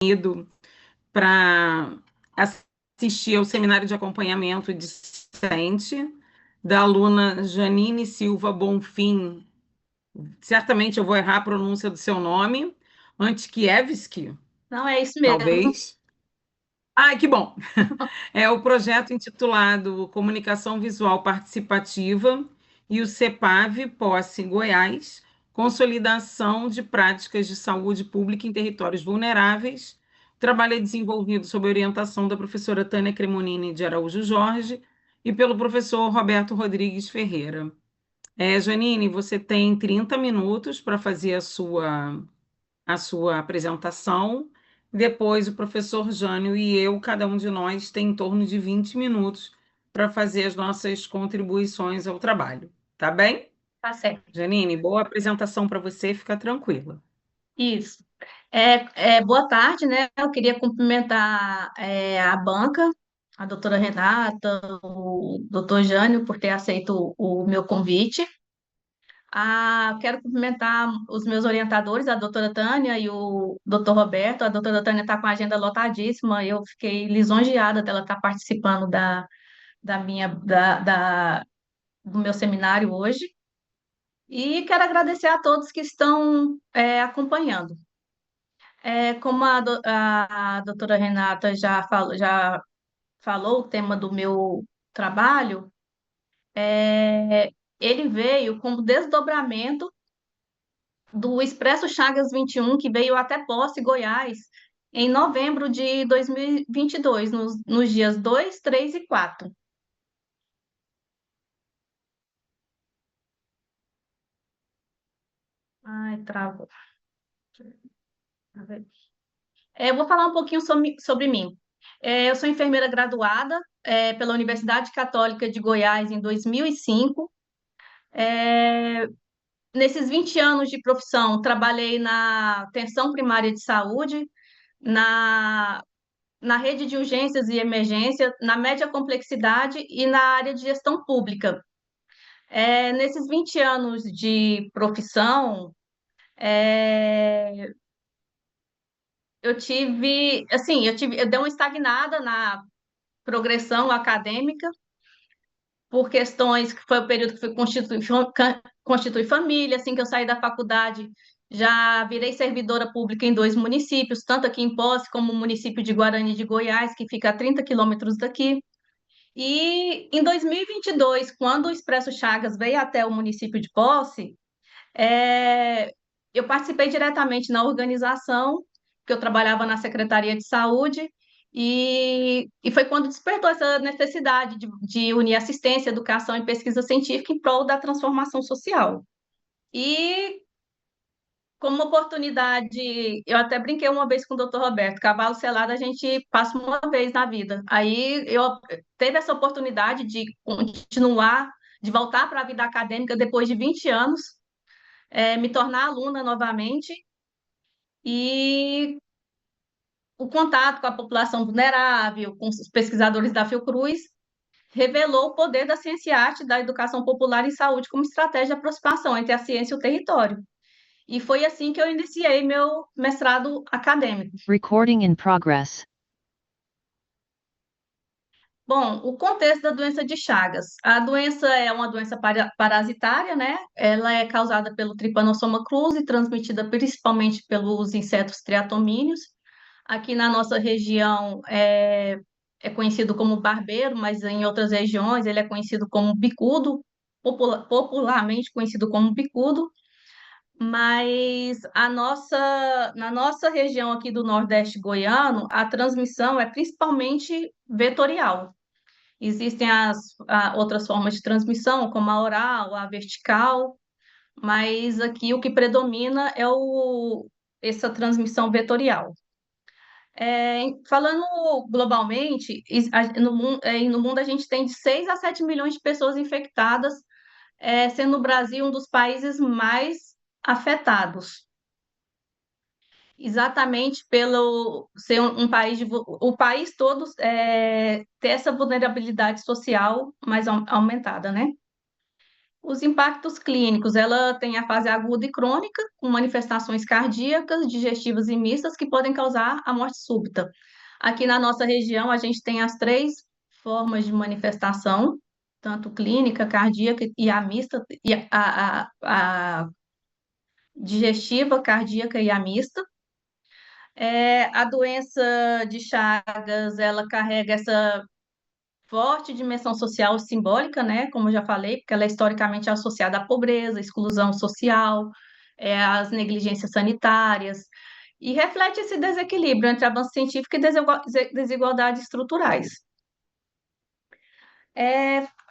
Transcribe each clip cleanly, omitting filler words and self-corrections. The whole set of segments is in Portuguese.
ido para assistir ao seminário de acompanhamento discente da aluna Janine Silva Bonfim. Certamente eu vou errar a pronúncia do seu nome. Antkiewicz, Não, é isso mesmo. talvez. Ah, que bom! É o projeto intitulado Comunicação Visual Participativa e o CEPAV Posse Goiás, Consolidação de Práticas de Saúde Pública em Territórios Vulneráveis. O trabalho é desenvolvido sob orientação da professora Tânia Cremonini de Araújo Jorge e pelo professor Roberto Rodrigues Ferreira. Janine, você tem 30 minutos para fazer a sua apresentação. Depois, o professor Jânio e eu, cada um de nós, tem em torno de 20 minutos para fazer as nossas contribuições ao trabalho. Tá bem? Tá certo. Janine, boa apresentação para você, fica tranquila. Isso. Boa tarde, né? Eu queria cumprimentar a banca, a doutora Renata, o doutor Jânio, por ter aceito o meu convite. Quero cumprimentar os meus orientadores, a doutora Tânia e o doutor Roberto. A doutora Tânia está com a agenda lotadíssima, eu fiquei lisonjeada dela estar participando da minha, do meu seminário hoje. E quero agradecer a todos que estão acompanhando. Como a doutora Renata já falou, o tema do meu trabalho, é, ele veio como desdobramento do Expresso Chagas 21, que veio até Posse, Goiás, em novembro de 2022, nos dias 2, 3 e 4. Ai, travou. Eu vou falar um pouquinho sobre mim. Eu sou enfermeira graduada pela Universidade Católica de Goiás em 2005. É, Nesses 20 anos de profissão, trabalhei na atenção primária de saúde, na, na rede de urgências e emergência, na média complexidade e na área de gestão pública. Nesses 20 anos de profissão, é, eu dei uma estagnada na progressão acadêmica, por questões que foi o período que fui constituir família, assim que eu saí da faculdade, já virei servidora pública em dois municípios, tanto aqui em Poce como o município de Guarani de Goiás, que fica a 30 quilômetros daqui. E em 2022, quando o Expresso Chagas veio até o município de Poce, é, eu participei diretamente na organização, que eu trabalhava na Secretaria de Saúde, e foi quando despertou essa necessidade de unir assistência, educação e pesquisa científica em prol da transformação social. E como oportunidade, eu até brinquei uma vez com o doutor Roberto, cavalo selado a gente passa uma vez na vida. Aí eu teve essa oportunidade de continuar, de voltar para a vida acadêmica depois de 20 anos, me tornar aluna novamente e o contato com a população vulnerável, com os pesquisadores da Fiocruz, revelou o poder da ciência e arte da educação popular em saúde como estratégia de aproximação entre a ciência e o território. E foi assim que eu iniciei meu mestrado acadêmico. Recording in progress. Bom, o contexto da doença de Chagas. A doença é uma doença parasitária, né? Ela é causada pelo Trypanosoma cruzi, transmitida principalmente pelos insetos triatomíneos. Aqui na nossa região é conhecido como barbeiro, mas em outras regiões ele é conhecido como bicudo, popularmente conhecido como bicudo. Mas na nossa região aqui do Nordeste goiano, a transmissão é principalmente vetorial. Existem outras formas de transmissão, como a oral, a vertical, mas aqui o que predomina é essa transmissão vetorial. Falando globalmente, no mundo a gente tem de 6 a 7 milhões de pessoas infectadas, sendo o Brasil um dos países mais afetados. Exatamente pelo ser um país, o país todo ter essa vulnerabilidade social mais aumentada, né? Os impactos clínicos, ela tem a fase aguda e crônica, com manifestações cardíacas, digestivas e mistas que podem causar a morte súbita. Aqui na nossa região, a gente tem as três formas de manifestação, tanto clínica, cardíaca e a mista, e a digestiva, cardíaca e a mista. A doença de Chagas, ela carrega essa forte dimensão social simbólica, né? Como eu já falei, porque ela é historicamente associada à pobreza, exclusão social, às negligências sanitárias, e reflete esse desequilíbrio entre avanço científico e desigualdades estruturais.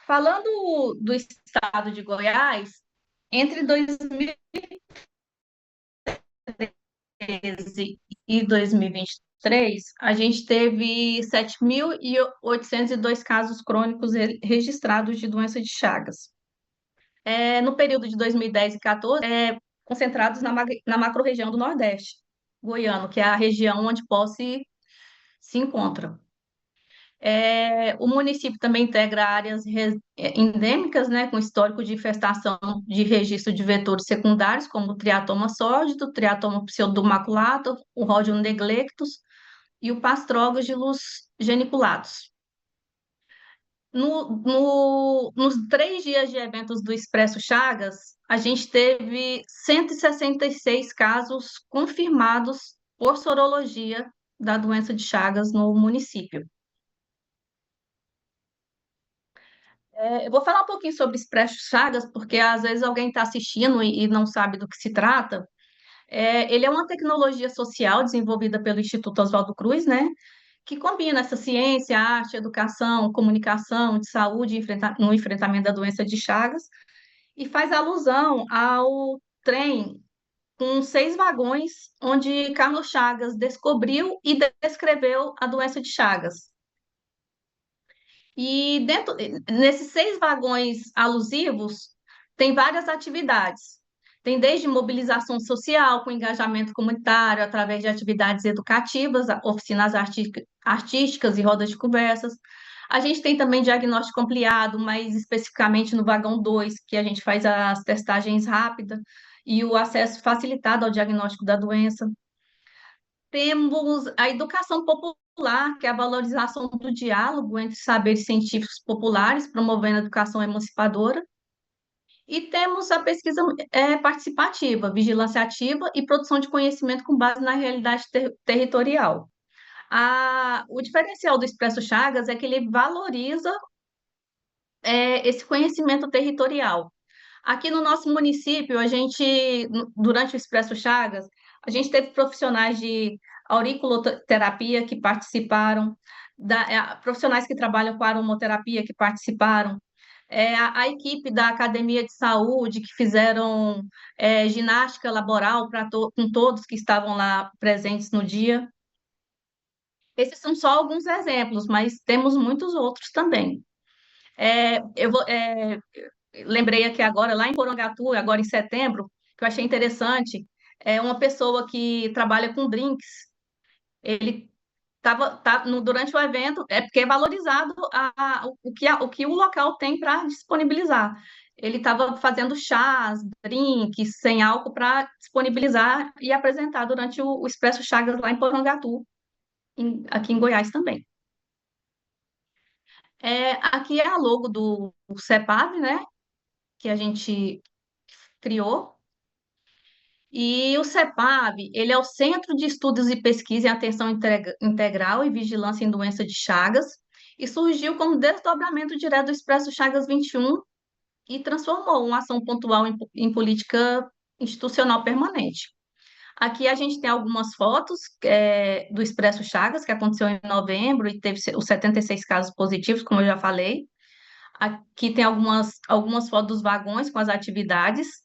Falando do estado de Goiás, entre 2013 e 2023, a gente teve 7.802 casos crônicos registrados de doença de Chagas. No período de 2010 e 2014, concentrados na macro-região do Nordeste goiano, que é a região onde Posse se encontra. O município também integra áreas endêmicas, né, com histórico de infestação de registro de vetores secundários, como o triatoma sórdido, o triatoma pseudomaculado, o Rhodium neglectus e o Pastrógilus geniculatus. Nos 3 dias de eventos do Expresso Chagas, a gente teve 166 casos confirmados por sorologia da doença de Chagas no município. Eu vou falar um pouquinho sobre Expresso Chagas, porque às vezes alguém está assistindo e não sabe do que se trata. Ele é uma tecnologia social desenvolvida pelo Instituto Oswaldo Cruz, né? Que combina essa ciência, arte, educação, comunicação, de saúde no enfrentamento da doença de Chagas, e faz alusão ao trem com 6 vagões, onde Carlos Chagas descobriu e descreveu a doença de Chagas. E nesses 6 vagões alusivos, tem várias atividades. Tem desde mobilização social, com engajamento comunitário, através de atividades educativas, oficinas artísticas e rodas de conversas. A gente tem também diagnóstico ampliado, mais especificamente no vagão 2, que a gente faz as testagens rápidas e o acesso facilitado ao diagnóstico da doença. Temos a educação popular, que é a valorização do diálogo entre saberes científicos populares, promovendo a educação emancipadora. E temos a pesquisa participativa, vigilância ativa e produção de conhecimento com base na realidade territorial. O diferencial do Expresso Chagas é que ele valoriza esse conhecimento territorial. Aqui no nosso município, durante o Expresso Chagas, a gente teve profissionais de auriculoterapia que participaram, profissionais que trabalham com aromoterapia que participaram, a equipe da Academia de Saúde que fizeram ginástica laboral com todos que estavam lá presentes no dia. Esses são só alguns exemplos, mas temos muitos outros também. Lembrei aqui agora, lá em Porangatu, agora em setembro, que eu achei interessante, uma pessoa que trabalha com drinks, ele durante o evento, porque é valorizado o que o local tem para disponibilizar. Ele estava fazendo chás, drinks, sem álcool, para disponibilizar e apresentar durante o Expresso Chagas lá em Porangatu, aqui em Goiás também. Aqui é a logo do CEPAV, né, que a gente criou. E o CEPAV, ele é o Centro de Estudos e Pesquisa em Atenção Integral e Vigilância em Doença de Chagas, e surgiu como desdobramento direto do Expresso Chagas 21 e transformou uma ação pontual em política institucional permanente. Aqui a gente tem algumas fotos do Expresso Chagas, que aconteceu em novembro e teve os 76 casos positivos, como eu já falei. Aqui tem algumas fotos dos vagões com as atividades.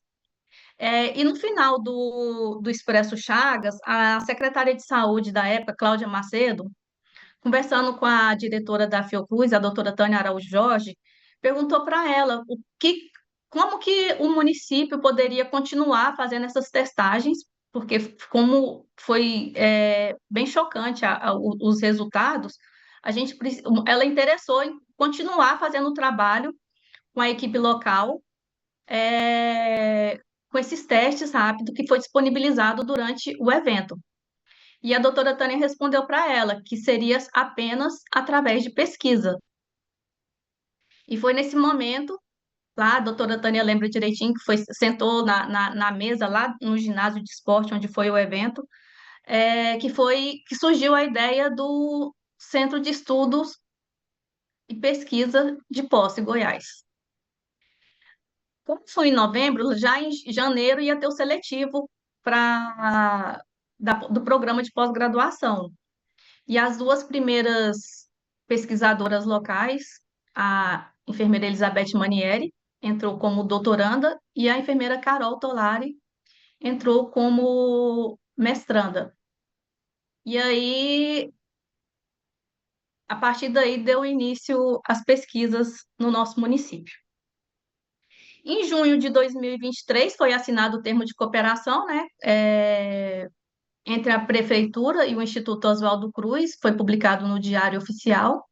E no final do Expresso Chagas, a secretária de saúde da época, Cláudia Macedo, conversando com a diretora da Fiocruz, a doutora Tânia Araújo Jorge, perguntou para ela como que o município poderia continuar fazendo essas testagens, porque como foi bem chocante os resultados, ela interessou em continuar fazendo o trabalho com a equipe local com esses testes rápidos que foi disponibilizado durante o evento. E a doutora Tânia respondeu para ela que seria apenas através de pesquisa. E foi nesse momento, lá, a doutora Tânia lembra direitinho, que foi, sentou na mesa lá no ginásio de esporte, onde foi o evento, que surgiu a ideia do Centro de Estudos e Pesquisa de Posse, Goiás. Como foi em novembro, já em janeiro ia ter o seletivo do programa de pós-graduação. E as duas primeiras pesquisadoras locais, a enfermeira Elizabeth Manieri, entrou como doutoranda, e a enfermeira Carol Tolari entrou como mestranda. E aí, a partir daí, deu início às pesquisas no nosso município. Em junho de 2023, foi assinado o termo de cooperação, né, entre a Prefeitura e o Instituto Oswaldo Cruz, foi publicado no Diário Oficial.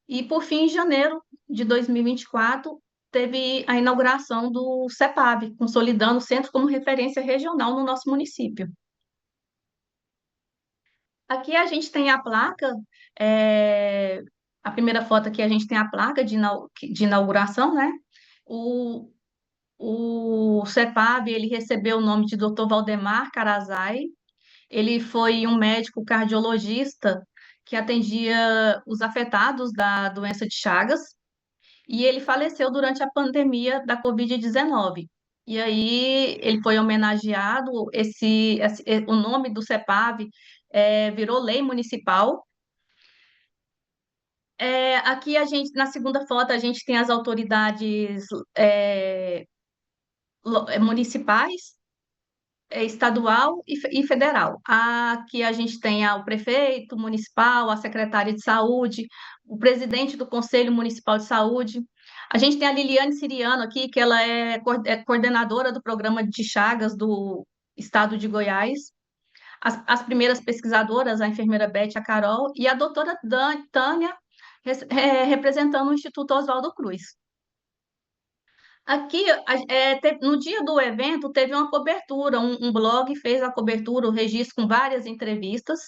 E, por fim, em janeiro de 2024, teve a inauguração do CEPAV, consolidando o centro como referência regional no nosso município. Aqui a gente tem a placa, a primeira foto aqui a gente tem a placa de inauguração, né? O, o CEPAV, ele recebeu o nome de Dr. Valdemar Carazai. Ele foi um médico cardiologista que atendia os afetados da doença de Chagas, e ele faleceu durante a pandemia da Covid-19. E aí ele foi homenageado, o nome do CEPAV virou lei municipal. Aqui a gente, na segunda foto, a gente tem as autoridades municipais, estadual e federal. Aqui a gente tem o prefeito municipal, a secretária de saúde, o presidente do Conselho Municipal de Saúde. A gente tem a Liliane Siriano aqui, que ela é coordenadora do programa de Chagas do estado de Goiás. As primeiras pesquisadoras, a enfermeira Beth, a Carol, e a doutora Tânia, representando o Instituto Oswaldo Cruz. Aqui, no dia do evento, teve uma cobertura, um blog fez a cobertura, o registro com várias entrevistas.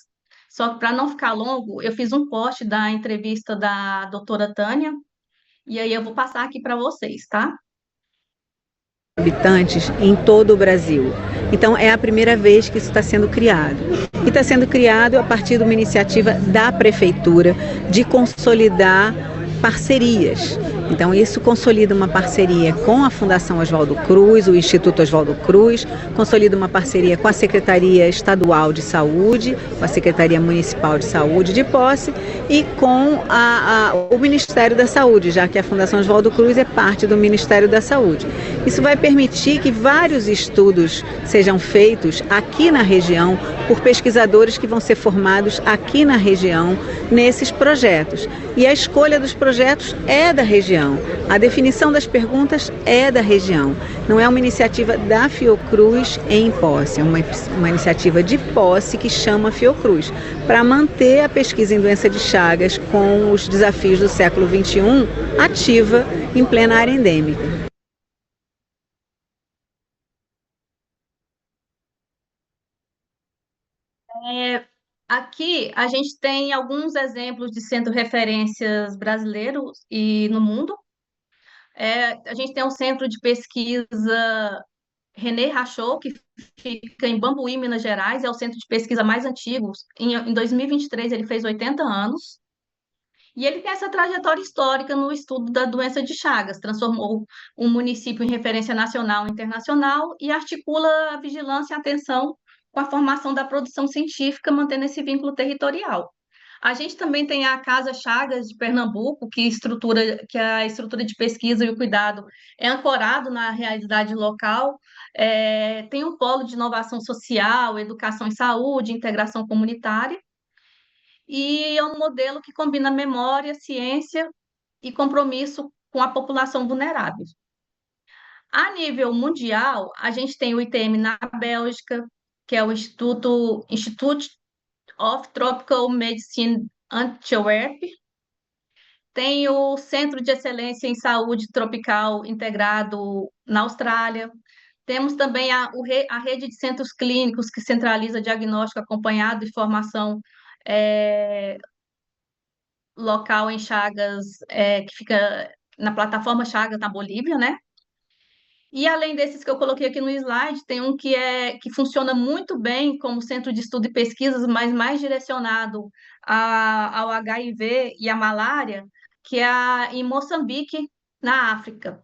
Só que para não ficar longo, eu fiz um post da entrevista da doutora Tânia, e aí eu vou passar aqui para vocês, tá? Habitantes em todo o Brasil. Então é a primeira vez que isso está sendo criado. E está sendo criado a partir de uma iniciativa da Prefeitura de consolidar parcerias. Então isso consolida uma parceria com a Fundação Oswaldo Cruz, o Instituto Oswaldo Cruz, consolida uma parceria com a Secretaria Estadual de Saúde, com a Secretaria Municipal de Saúde de Posse e com o Ministério da Saúde, já que a Fundação Oswaldo Cruz é parte do Ministério da Saúde. Isso vai permitir que vários estudos sejam feitos aqui na região por pesquisadores que vão ser formados aqui na região nesses projetos. E a escolha dos projetos é da região. A definição das perguntas é da região. Não é uma iniciativa da Fiocruz em Posse, é uma iniciativa de Posse que chama Fiocruz, para manter a pesquisa em doença de Chagas com os desafios do século XXI ativa em plena área endêmica. Aqui a gente tem alguns exemplos de centro referências brasileiros e no mundo. A gente tem um centro de pesquisa René Rachou, que fica em Bambuí, Minas Gerais, é o centro de pesquisa mais antigo. Em 2023 ele fez 80 anos. E ele tem essa trajetória histórica no estudo da doença de Chagas, transformou um município em referência nacional e internacional e articula a vigilância e atenção com a formação da produção científica, mantendo esse vínculo territorial. A gente também tem a Casa Chagas de Pernambuco, que a estrutura de pesquisa e o cuidado é ancorado na realidade local. Tem um polo de inovação social, educação e saúde, integração comunitária, e é um modelo que combina memória, ciência e compromisso com a população vulnerável. A nível mundial, a gente tem o ITM na Bélgica, que é o Institute of Tropical Medicine Antwerp. Tem o Centro de Excelência em Saúde Tropical Integrado na Austrália. Temos também a rede de centros clínicos que centraliza diagnóstico acompanhado e formação é, local em Chagas, que fica na plataforma Chagas, na Bolívia, né? E além desses que eu coloquei aqui no slide, tem um que funciona muito bem como centro de estudo e pesquisas, mas mais direcionado ao HIV e à malária, que é em Moçambique, na África.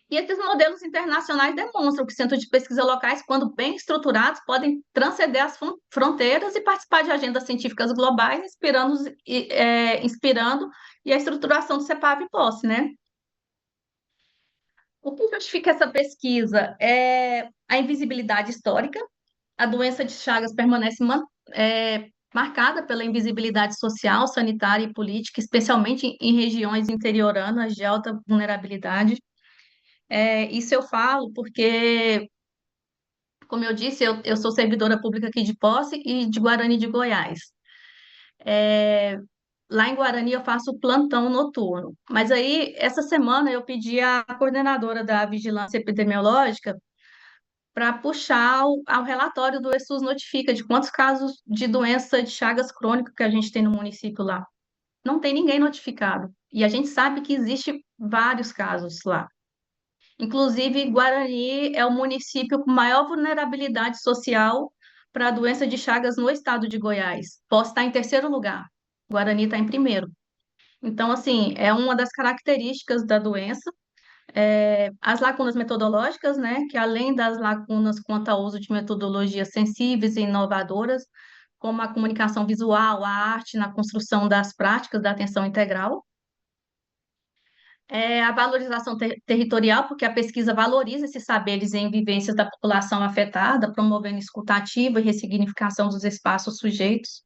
E esses modelos internacionais demonstram que centros de pesquisa locais, quando bem estruturados, podem transcender as fronteiras e participar de agendas científicas globais, inspirando e a estruturação do CEPAV e POSSE, né? O que justifica essa pesquisa é a invisibilidade histórica. A doença de Chagas permanece marcada pela invisibilidade social, sanitária e política, especialmente em regiões interioranas de alta vulnerabilidade. Isso eu falo porque, como eu disse, eu sou servidora pública aqui de Posse e de Guarani de Goiás. Lá em Guarani eu faço plantão noturno, mas aí essa semana eu pedi à coordenadora da Vigilância Epidemiológica para puxar ao relatório do ESUS Notifica de quantos casos de doença de Chagas crônico que a gente tem no município lá. Não tem ninguém notificado. E a gente sabe que existe vários casos lá. Inclusive, Guarani é o município com maior vulnerabilidade social para a doença de Chagas no estado de Goiás. Posso estar em terceiro lugar. Guarani está em primeiro. Então, assim, é uma das características da doença. As lacunas metodológicas, né, que além das lacunas quanto ao uso de metodologias sensíveis e inovadoras, como a comunicação visual, a arte na construção das práticas da atenção integral, a valorização territorial, porque a pesquisa valoriza esses saberes em vivências da população afetada, promovendo escuta ativa e ressignificação dos espaços sujeitos.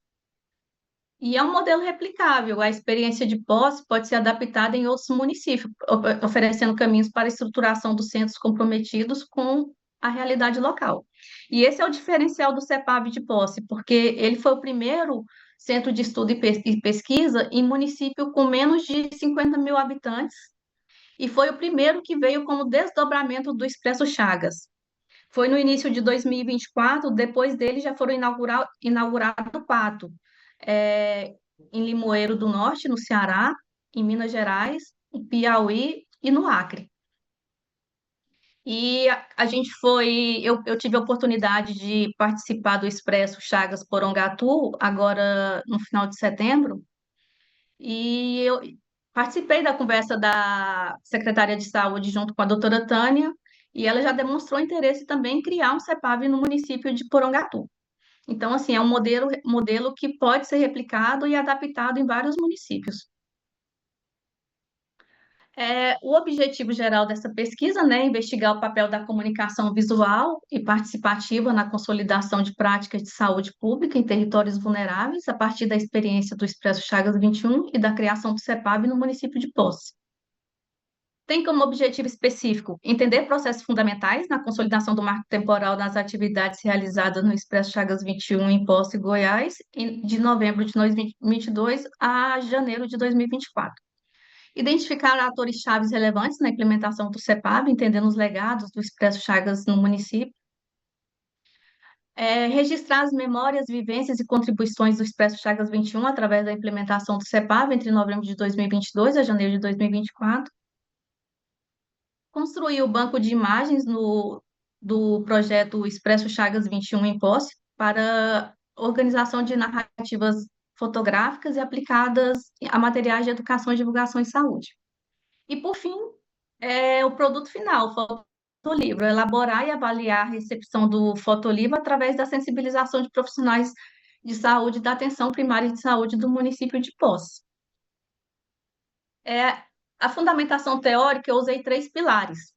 E é um modelo replicável. A experiência de posse pode ser adaptada em outros municípios, oferecendo caminhos para a estruturação dos centros comprometidos com a realidade local. E esse é o diferencial do CEPAV de posse, porque ele foi o primeiro centro de estudo e pesquisa em município com menos de 50 mil habitantes, e foi o primeiro que veio como desdobramento do Expresso Chagas. Foi no início de 2024, depois dele já foram inaugurados quatro, em Limoeiro do Norte, no Ceará, em Minas Gerais, em Piauí e no Acre. E a gente eu tive a oportunidade de participar do Expresso Chagas Porongatu, agora no final de setembro, e eu participei da conversa da secretária de Saúde junto com a doutora Tânia, e ela já demonstrou interesse também em criar um CEPAV no município de Porongatu. Então, assim, é um modelo que pode ser replicado e adaptado em vários municípios. O objetivo geral dessa pesquisa, né, é investigar o papel da comunicação visual e participativa na consolidação de práticas de saúde pública em territórios vulneráveis, a partir da experiência do Expresso Chagas 21 e da criação do CEPAV no município de Posse. Tem como objetivo específico entender processos fundamentais na consolidação do marco temporal nas atividades realizadas no Expresso Chagas 21 em Posse, Goiás, de novembro de 2022 a janeiro de 2024. Identificar atores chaves relevantes na implementação do CEPAV, entendendo os legados do Expresso Chagas no município. Registrar as memórias, vivências e contribuições do Expresso Chagas 21 através da implementação do CEPAV entre novembro de 2022 a janeiro de 2024. Construir o banco de imagens do projeto Expresso Chagas 21 em Posse para organização de narrativas fotográficas e aplicadas a materiais de educação, divulgação e saúde. E, por fim, o produto final, o fotolivro, elaborar e avaliar a recepção do fotolivro através da sensibilização de profissionais de saúde da atenção primária de saúde do município de Posse. A fundamentação teórica, eu usei 3 pilares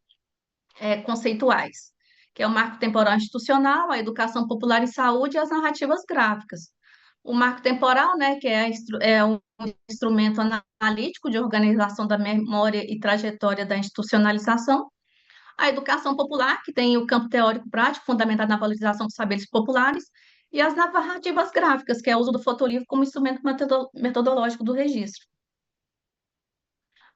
conceituais, que é o marco temporal institucional, a educação popular em saúde e as narrativas gráficas. O marco temporal, né, que é um instrumento analítico de organização da memória e trajetória da institucionalização. A educação popular, que tem o campo teórico prático, fundamentado na valorização dos saberes populares. E as narrativas gráficas, que é o uso do fotolivro como instrumento metodológico do registro.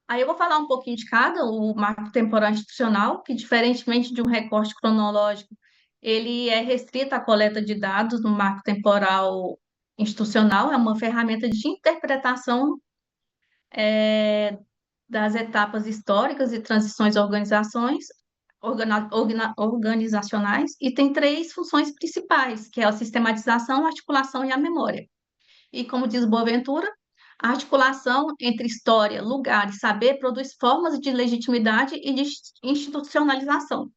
Aí eu vou falar um pouquinho de cada, o marco temporal institucional, que diferentemente de um recorte cronológico, ele é restrito à coleta de dados no marco temporal institucional, é uma ferramenta de interpretação das etapas históricas e transições organizacionais, e tem três funções principais, que é a sistematização, a articulação e a memória. E como diz Boaventura, a articulação entre história, lugar e saber produz formas de legitimidade e de institucionalização.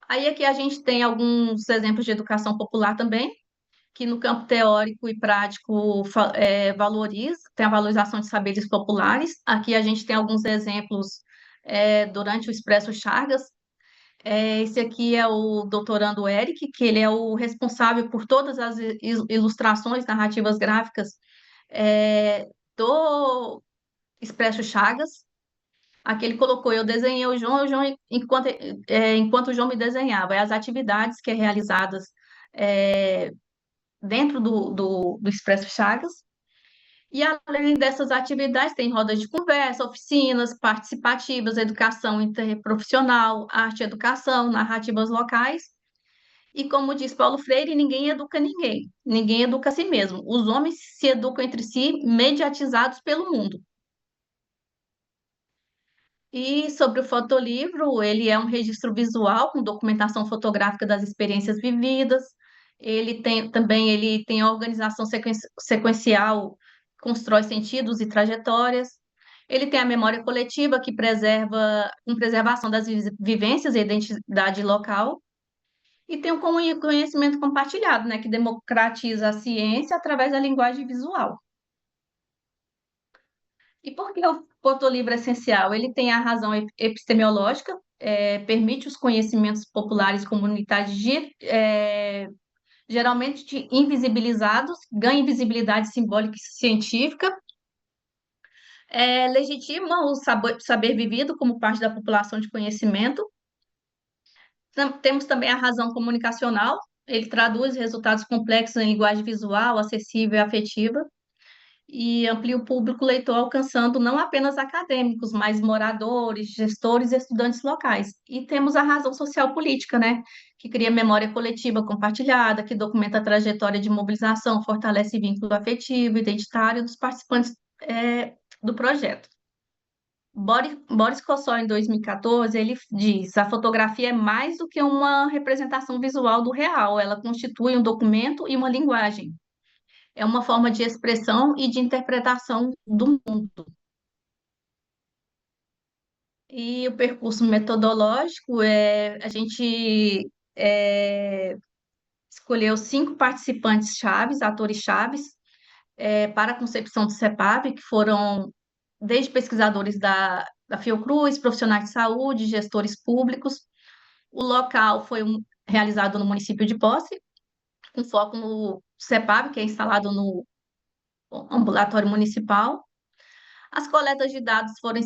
Aí aqui a gente tem alguns exemplos de educação popular também, que no campo teórico e prático valoriza, tem a valorização de saberes populares. Aqui a gente tem alguns exemplos durante o Expresso Chagas. Esse aqui é o doutorando Eric, que ele é o responsável por todas as ilustrações narrativas gráficas do Expresso Chagas. Aqui ele colocou, eu desenhei o João enquanto o João me desenhava. As atividades que é realizadas dentro do Expresso Chagas. E além dessas atividades, tem rodas de conversa, oficinas participativas, educação interprofissional, arte e educação, narrativas locais. E como diz Paulo Freire, ninguém educa ninguém, ninguém educa a si mesmo. Os homens se educam entre si, mediatizados pelo mundo. E sobre o fotolivro, ele é um registro visual com documentação fotográfica das experiências vividas. Ele tem a organização sequencial, constrói sentidos e trajetórias. Ele tem a memória coletiva, que preserva com preservação das vivências e identidade local. E tem o conhecimento compartilhado, né, que democratiza a ciência através da linguagem visual. E por que o fotolivro é essencial? Ele tem a razão epistemológica, permite os conhecimentos populares comunitários geralmente invisibilizados, ganha visibilidade simbólica e científica, legitima o saber vivido como parte da população de conhecimento. Temos também a razão comunicacional, ele traduz resultados complexos em linguagem visual, acessível e afetiva, e amplia o público leitor, alcançando não apenas acadêmicos, mas moradores, gestores e estudantes locais. E temos a razão social política, né, que cria memória coletiva compartilhada, que documenta a trajetória de mobilização, fortalece vínculo afetivo, identitário dos participantes do projeto. Boris Kossol, em 2014, ele diz: a fotografia é mais do que uma representação visual do real, ela constitui um documento e uma linguagem. É uma forma de expressão e de interpretação do mundo. E o percurso metodológico, a gente escolheu 5 participantes chaves, atores chaves, para a concepção do CEPAV, que foram desde pesquisadores da Fiocruz, profissionais de saúde, gestores públicos. O local foi realizado no município de Posse, com foco no CEPAV, que é instalado no ambulatório municipal. As coletas de dados foram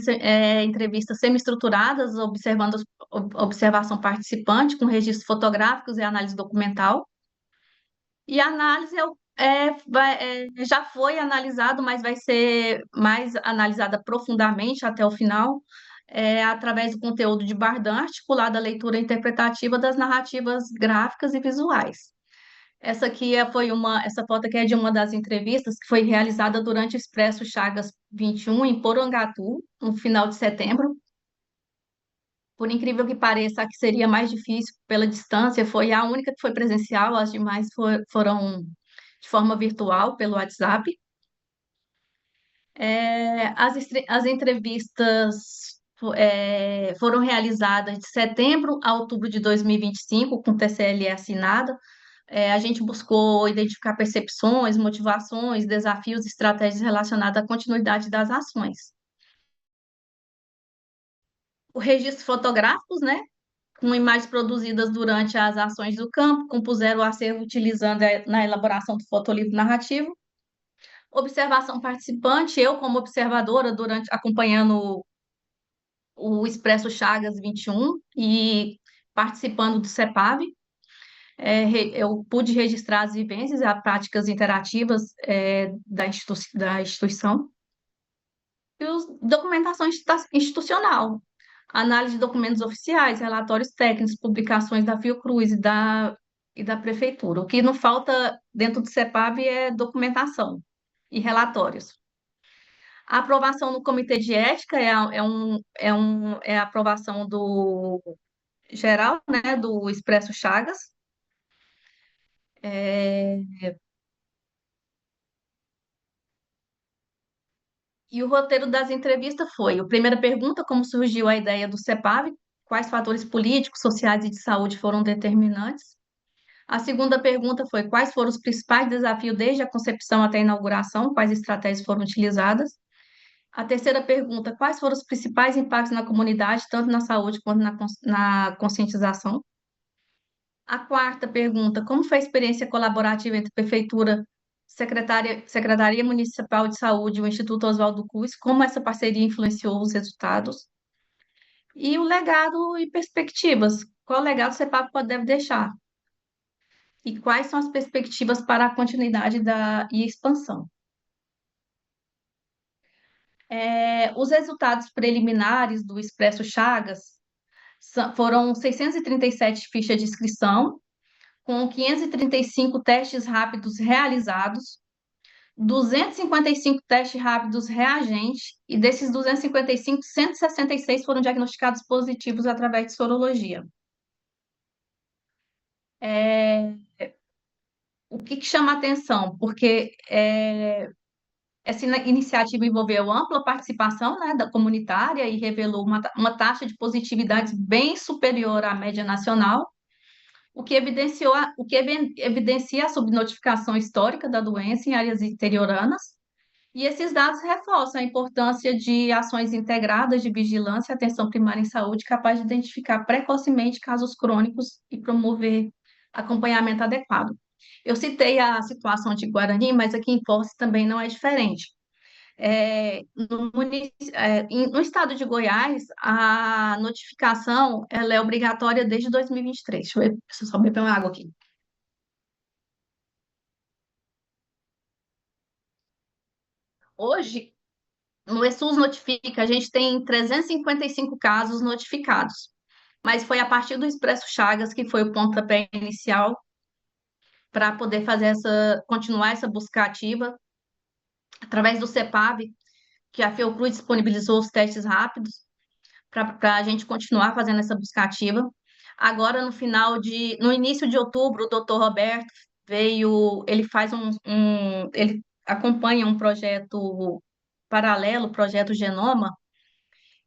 entrevistas semi-estruturadas, observando observação participante, com registros fotográficos e análise documental. E a análise já foi analisado, mas vai ser mais analisada profundamente até o final, através do conteúdo de Bardan, articulado à leitura interpretativa das narrativas gráficas e visuais. Essa foto aqui é de uma das entrevistas que foi realizada durante o Expresso Chagas 21, em Porangatu, no final de setembro. Por incrível que pareça, a que seria mais difícil pela distância foi a única que foi presencial, as demais foram de forma virtual, pelo WhatsApp. As entrevistas foram realizadas de setembro a outubro de 2025, com TCLE assinada. A gente buscou identificar percepções, motivações, desafios e estratégias relacionadas à continuidade das ações. O registro fotográficos, né, com imagens produzidas durante as ações do campo, compuseram o acervo utilizando na elaboração do fotolivro narrativo. Observação participante, eu como observadora, acompanhando o Expresso Chagas 21 e participando do CEPAV, eu pude registrar as vivências e as práticas interativas da instituição. e documentação institucional, análise de documentos oficiais, relatórios técnicos, publicações da Fiocruz e da Prefeitura. O que não falta dentro do CEPAV é documentação e relatórios. A aprovação no Comitê de Ética é a aprovação do geral, né, do Expresso Chagas. É, E o roteiro das entrevistas foi: a primeira pergunta, como surgiu a ideia do CEPAV, quais fatores políticos, sociais e de saúde foram determinantes. A segunda pergunta foi: quais foram os principais desafios desde a concepção até a inauguração, quais estratégias foram utilizadas. A terceira pergunta: quais foram os principais impactos na comunidade, tanto na saúde quanto na conscientização. A quarta pergunta: como foi a experiência colaborativa entre Prefeitura, Secretaria Municipal de Saúde e o Instituto Oswaldo Cruz? Como essa parceria influenciou os resultados? E o legado e perspectivas. Qual legado o CEPAV deve deixar? E quais são as perspectivas para a continuidade e expansão? Os resultados preliminares do Expresso Chagas foram 637 fichas de inscrição, com 535 testes rápidos realizados, 255 testes rápidos reagentes, e desses 255, 166 foram diagnosticados positivos através de sorologia. O que chama a atenção? Porque essa iniciativa envolveu ampla participação, né, da comunitária e revelou uma taxa de positividade bem superior à média nacional, o que evidencia a subnotificação histórica da doença em áreas interioranas. E esses dados reforçam a importância de ações integradas de vigilância e atenção primária em saúde, capazes de identificar precocemente casos crônicos e promover acompanhamento adequado. Eu citei a situação de Guarani, mas aqui em Poços também não é diferente. No estado de Goiás, a notificação ela é obrigatória desde 2023. Deixa eu só beber uma água aqui. Hoje, no ESUS Notifica, a gente tem 355 casos notificados, mas foi a partir do Expresso Chagas que foi o pontapé inicial para poder continuar essa busca ativa, através do CEPAV, que a Fiocruz disponibilizou os testes rápidos, para a gente continuar fazendo essa busca ativa. Agora, no início de outubro, o doutor Roberto ele acompanha um projeto paralelo, o projeto Genoma,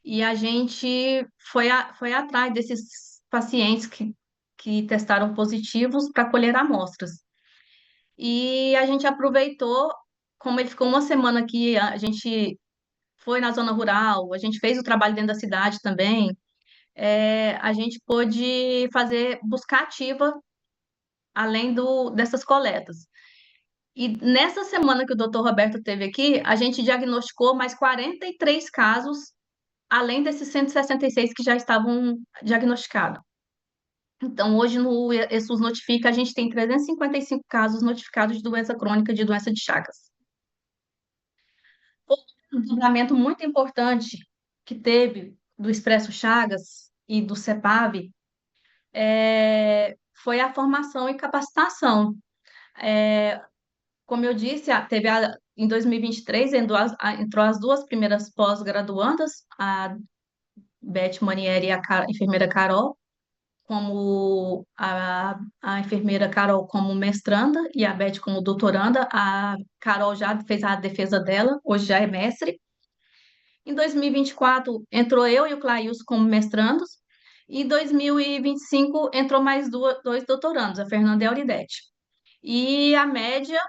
e a gente foi atrás desses pacientes que testaram positivos para colher amostras. E a gente aproveitou, como ele ficou uma semana aqui, a gente foi na zona rural, a gente fez o trabalho dentro da cidade também, a gente pôde fazer busca ativa além dessas coletas. E nessa semana que o doutor Roberto esteve aqui, a gente diagnosticou mais 43 casos, além desses 166 que já estavam diagnosticados. Então, hoje no ESUS Notifica, a gente tem 355 casos notificados de doença crônica, de doença de Chagas. Outro desdobramento muito importante que teve do Expresso Chagas e do CEPAV foi a formação e capacitação. Como eu disse, em 2023 entrou as duas primeiras pós-graduandas, a Beth Manieri e a enfermeira Carol, como a enfermeira Carol como mestranda e a Beth como doutoranda. A Carol já fez a defesa dela, hoje já é mestre. Em 2024, entrou eu e o Clailson como mestrandos, e em 2025 entrou mais dois doutorandos, a Fernanda e a Auridete. E a média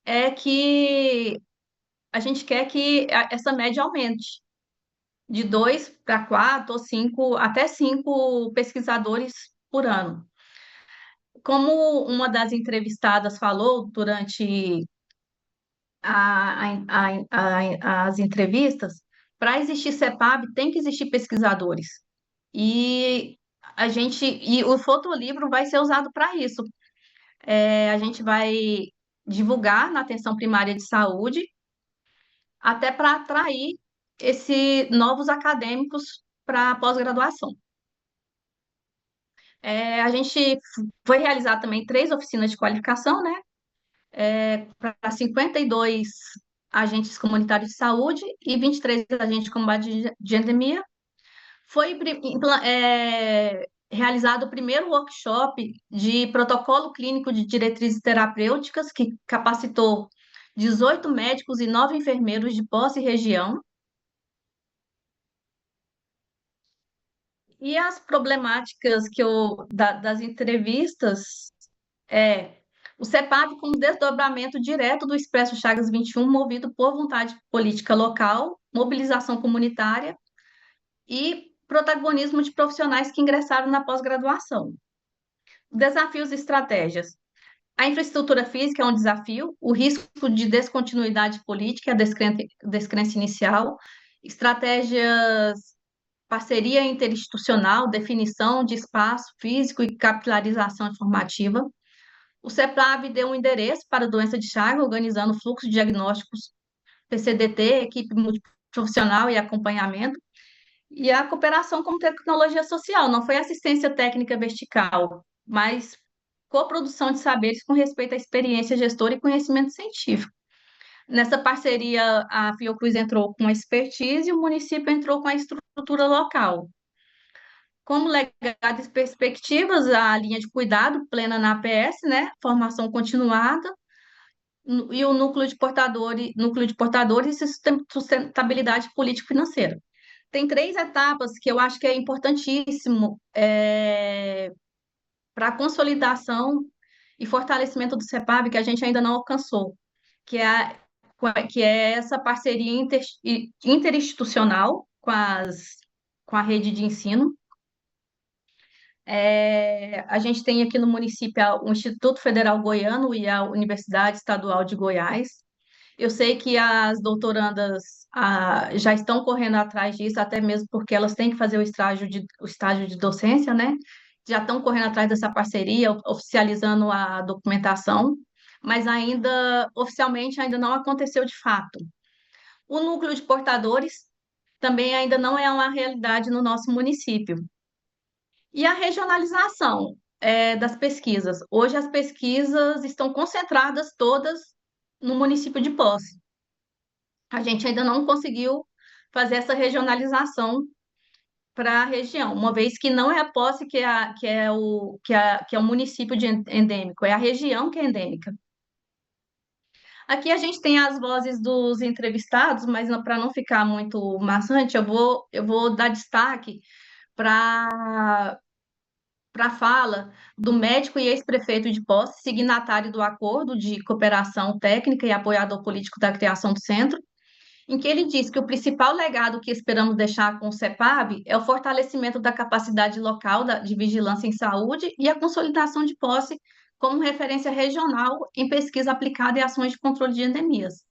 é que a gente quer que essa média aumente, de 2 para 4 ou 5, até 5 pesquisadores por ano. Como uma das entrevistadas falou durante as entrevistas, para existir CEPAV tem que existir pesquisadores. E o fotolivro vai ser usado para isso. A gente vai divulgar na atenção primária de saúde, até para atrair novos acadêmicos para pós-graduação. A gente foi realizar também 3 oficinas de qualificação, né? Para 52 agentes comunitários de saúde e 23 agentes de combate de endemia. Foi realizado o primeiro workshop de protocolo clínico de diretrizes terapêuticas, que capacitou 18 médicos e 9 enfermeiros de Posse e região. E as problemáticas das entrevistas o CEPAV como desdobramento direto do Expresso Chagas 21, movido por vontade política local, mobilização comunitária e protagonismo de profissionais que ingressaram na pós-graduação. Desafios e estratégias. A infraestrutura física é um desafio, o risco de descontinuidade política, a descrença inicial, estratégias, parceria interinstitucional, definição de espaço físico e capilarização informativa. O CEPLAB deu um endereço para a doença de Chagas, organizando fluxo de diagnósticos PCDT, equipe multiprofissional e acompanhamento. E a cooperação com tecnologia social, não foi assistência técnica vertical, mas coprodução de saberes com respeito à experiência gestora e conhecimento científico. Nessa parceria, a Fiocruz entrou com a expertise e o município entrou com a estrutura local. Como legado e perspectivas, a linha de cuidado plena na APS, né? Formação continuada, e o núcleo de portadores e sustentabilidade político-financeira. Tem 3 etapas que eu acho que é importantíssimo para a consolidação e fortalecimento do CEPAB, que a gente ainda não alcançou, que é essa parceria interinstitucional com a rede de ensino. A gente tem aqui no município o Instituto Federal Goiano e a Universidade Estadual de Goiás. Eu sei que as doutorandas já estão correndo atrás disso, até mesmo porque elas têm que fazer o estágio de docência, né? Já estão correndo atrás dessa parceria, oficializando a documentação, mas oficialmente, ainda não aconteceu de fato. O núcleo de portadores também ainda não é uma realidade no nosso município. E a regionalização das pesquisas. Hoje as pesquisas estão concentradas todas no município de Posse. A gente ainda não conseguiu fazer essa regionalização para a região, uma vez que não é a Posse que é o município endêmico, é a região que é endêmica. Aqui a gente tem as vozes dos entrevistados, mas para não ficar muito maçante, eu vou dar destaque para a fala do médico e ex-prefeito de Posse, signatário do acordo de cooperação técnica e apoiador político da criação do centro, em que ele diz que o principal legado que esperamos deixar com o CEPAB é o fortalecimento da capacidade local de vigilância em saúde e a consolidação de Posse como referência regional em pesquisa aplicada e ações de controle de endemias.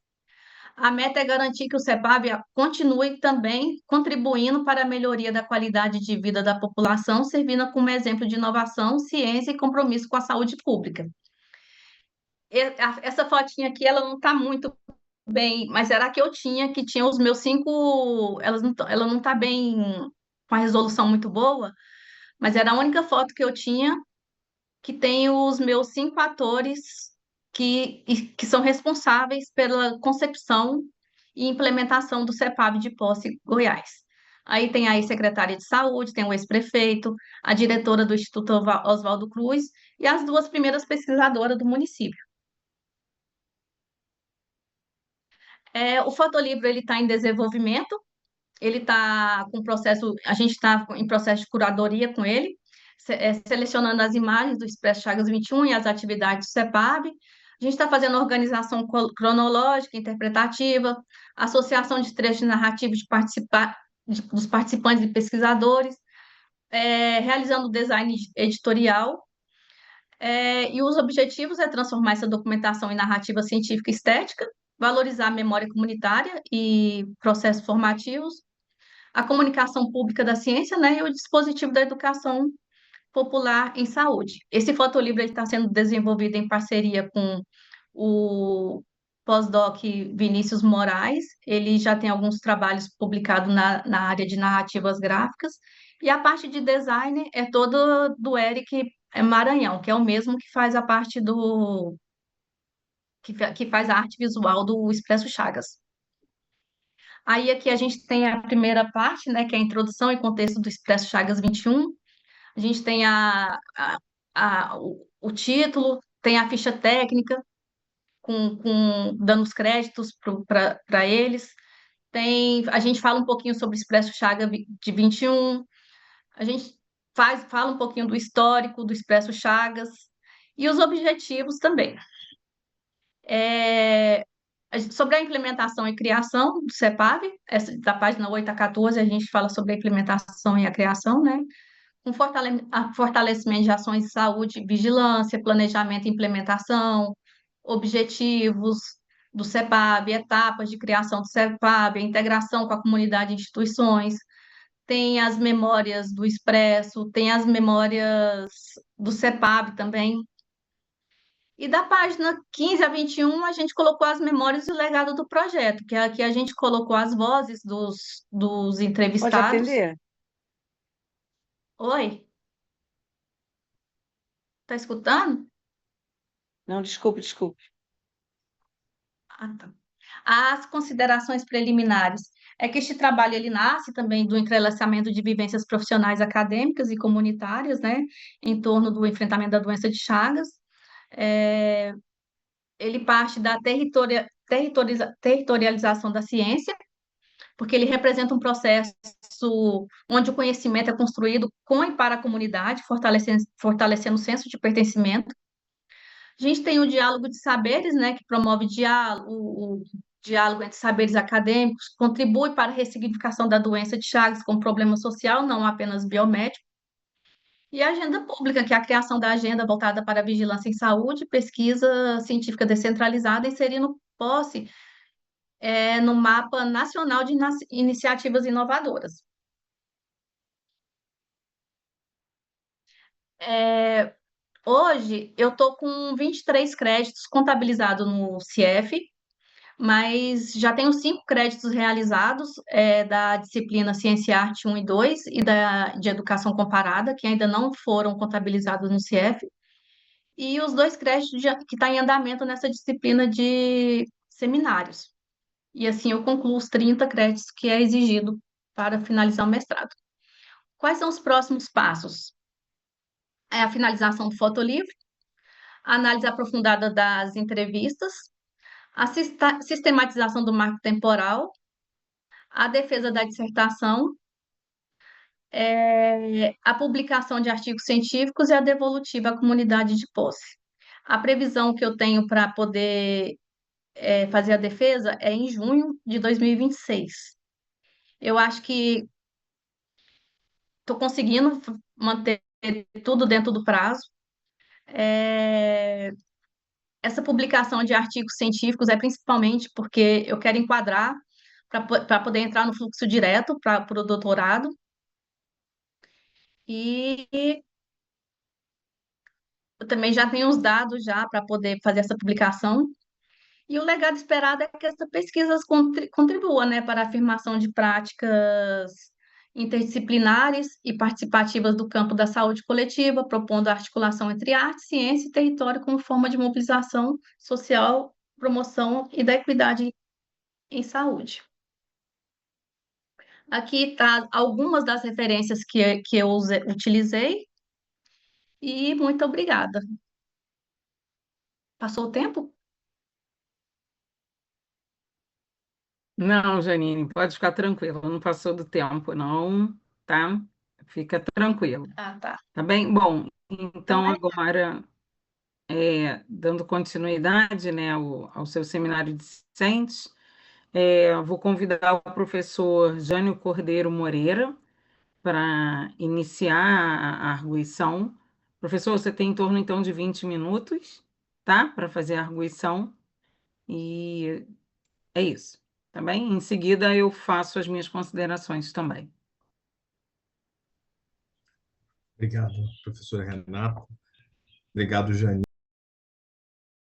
A meta é garantir que o CEPAB continue também contribuindo para a melhoria da qualidade de vida da população, servindo como exemplo de inovação, ciência e compromisso com a saúde pública. Essa fotinha aqui, ela não está muito bem, mas era a que eu tinha, que tinha os meus 5... Ela não está bem com a resolução muito boa, mas era a única foto que eu tinha que tem os meus 5 atores que são responsáveis pela concepção e implementação do CEPAB de Posse, Goiás. Aí tem a ex-secretária de Saúde, tem o ex-prefeito, a diretora do Instituto Oswaldo Cruz e as 2 primeiras pesquisadoras do município. O fotolivro está em desenvolvimento, ele está com processo, a gente está em processo de curadoria com ele, selecionando as imagens do Expresso Chagas 21 e as atividades do CEPAB. A gente está fazendo organização cronológica, interpretativa, associação de trechos narrativos dos participantes e pesquisadores, realizando design editorial. E os objetivos é transformar essa documentação em narrativa científica e estética, valorizar a memória comunitária e processos formativos, a comunicação pública da ciência, né, e o dispositivo da educação popular em saúde. Esse fotolivro está sendo desenvolvido em parceria com o pós-doc Vinícius Moraes, ele já tem alguns trabalhos publicados na área de narrativas gráficas, e a parte de design é toda do Eric Maranhão, que é o mesmo que faz a parte que faz a arte visual do Expresso Chagas. Aí aqui a gente tem a primeira parte, né, que é a introdução e contexto do Expresso Chagas 21. A gente tem o título, tem a ficha técnica, dando os créditos para eles. A gente fala um pouquinho sobre o Expresso Chagas de 21. A gente fala um pouquinho do histórico do Expresso Chagas e os objetivos também. Sobre a implementação e criação do CEPAV, da página 8 a 14, a gente fala sobre a implementação e a criação, né? Com fortalecimento de ações de saúde, vigilância, planejamento e implementação, objetivos do CEPAV, etapas de criação do CEPAV, a integração com a comunidade e instituições, tem as memórias do Expresso, tem as memórias do CEPAV também. E da página 15 a 21, a gente colocou as memórias e o legado do projeto, que aqui a gente colocou as vozes dos Pode entrevistados. atender? Oi, tá escutando? Não, desculpe. Ah, tá. As considerações preliminares é que este trabalho ele nasce também do entrelaçamento de vivências profissionais acadêmicas e comunitárias, né, em torno do enfrentamento da doença de Chagas. É, ele parte da territorialização da ciência, porque ele representa um processo onde o conhecimento é construído com e para a comunidade, fortalecendo o senso de pertencimento. A gente tem o diálogo de saberes, né, que promove o diálogo entre saberes acadêmicos, contribui para a ressignificação da doença de Chagas como problema social, não apenas biomédico. E a agenda pública, que é a criação da agenda voltada para a vigilância em saúde, pesquisa científica descentralizada, inserindo posse no mapa nacional de iniciativas inovadoras. Hoje, eu estou com 23 créditos contabilizados no CIEF, mas já tenho 5 créditos realizados da disciplina Ciência e Arte 1 e 2 e de Educação Comparada, que ainda não foram contabilizados no CIEF, e os 2 créditos que estão em andamento nessa disciplina de seminários. E assim eu concluo os 30 créditos que é exigido para finalizar o mestrado. Quais são os próximos passos? É a finalização do fotolivro, a análise aprofundada das entrevistas, a sistematização do marco temporal, a defesa da dissertação, a publicação de artigos científicos e a devolutiva à comunidade de posse. A previsão que eu tenho para poder fazer a defesa é em junho de 2026. Eu acho que estou conseguindo manter tudo dentro do prazo. Essa publicação de artigos científicos é principalmente porque eu quero enquadrar para poder entrar no fluxo direto para o doutorado. E eu também já tenho os dados já para poder fazer essa publicação. E o legado esperado é que essas pesquisas contribuam, né, para a afirmação de práticas interdisciplinares e participativas do campo da saúde coletiva, propondo a articulação entre arte, ciência e território como forma de mobilização social, promoção e da equidade em saúde. Aqui está algumas das referências que eu utilizei e muito obrigada. Passou o tempo? Não, Janine, pode ficar tranquilo, não passou do tempo, não, tá? Fica tranquilo, Ah, tá. tá bem? Bom, Então, então agora, dando continuidade, né, ao seu seminário discente, vou convidar o professor Jânio Cordeiro Moreira para iniciar a arguição. Professor, você tem em torno, então, de 20 minutos, tá? Para fazer a arguição, e é isso, tá bem? Em seguida, eu faço as minhas considerações também. Obrigado, professora Renata. Obrigado, Jane.